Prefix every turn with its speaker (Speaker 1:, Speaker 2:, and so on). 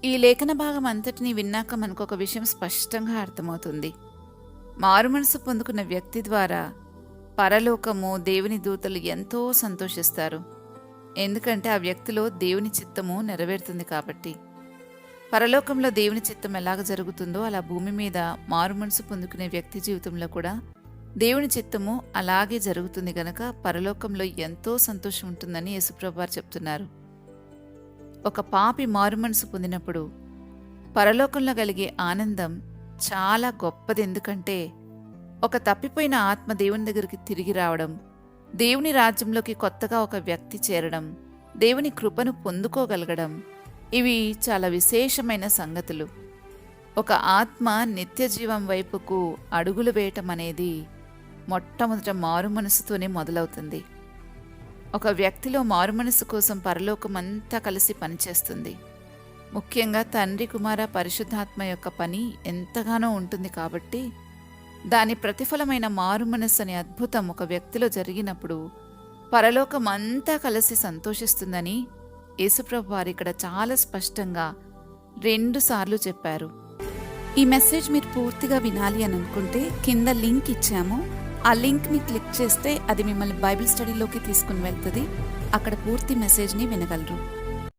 Speaker 1: ఈ లేఖన భాగం అంతటినీ విన్నాక మనకొక విషయం స్పష్టంగా అర్థమవుతుంది. మారుమనసు పొందుకున్న వ్యక్తి ద్వారా పరలోకము, దేవుని దూతలు ఎంతో సంతోషిస్తారు. ఎందుకంటే ఆ వ్యక్తిలో దేవుని చిత్తము నెరవేరుతుంది కాబట్టి. పరలోకంలో దేవుని చిత్తం ఎలాగ జరుగుతుందో అలా భూమి మీద మారుమనసు పొందుకునే వ్యక్తి జీవితంలో కూడా దేవుని చిత్తము అలాగే జరుగుతుంది గనక పరలోకంలో ఎంతో సంతోషం ఉంటుందని యేసుప్రభువారు చెప్తున్నారు. ఒక పాపి మారుమనసు పొందినప్పుడు పరలోకంలో కలిగే ఆనందం చాలా గొప్పది. ఎందుకంటే ఒక తప్పిపోయిన ఆత్మ దేవుని దగ్గరికి తిరిగి రావడం, దేవుని రాజ్యంలోకి కొత్తగా ఒక వ్యక్తి చేరడం, దేవుని కృపను పొందుకోగలగడం, ఇవి చాలా విశేషమైన సంగతులు. ఒక ఆత్మ నిత్య జీవం వైపుకు అడుగులు వేయటం అనేది మొట్టమొదట మారుమనసుతోనే మొదలవుతుంది. ఒక వ్యక్తిలో మారుమనసు కోసం పరలోకమంతా కలిసి పనిచేస్తుంది. ముఖ్యంగా తండ్రి, కుమార, పరిశుద్ధాత్మ యొక్క పని ఎంతగానో ఉంటుంది కాబట్టి దాని ప్రతిఫలమైన మారుమనస్సు అనే అద్భుతం ఒక వ్యక్తిలో జరిగినప్పుడు పరలోకమంతా కలిసి సంతోషిస్తుందని యేసుప్రభు వారు ఇక్కడ చాలా స్పష్టంగా 2 సార్లు చెప్పారు.
Speaker 2: ఈ మెసేజ్ మీరు పూర్తిగా వినాలి అని అనుకుంటే కింద లింక్ ఇచ్చాము. ఆ లింక్ని క్లిక్ చేస్తే అది మిమ్మల్ని బైబిల్ స్టడీలోకి తీసుకుని వెళ్తుంది. అక్కడ పూర్తి మెసేజ్ని వినగలరు.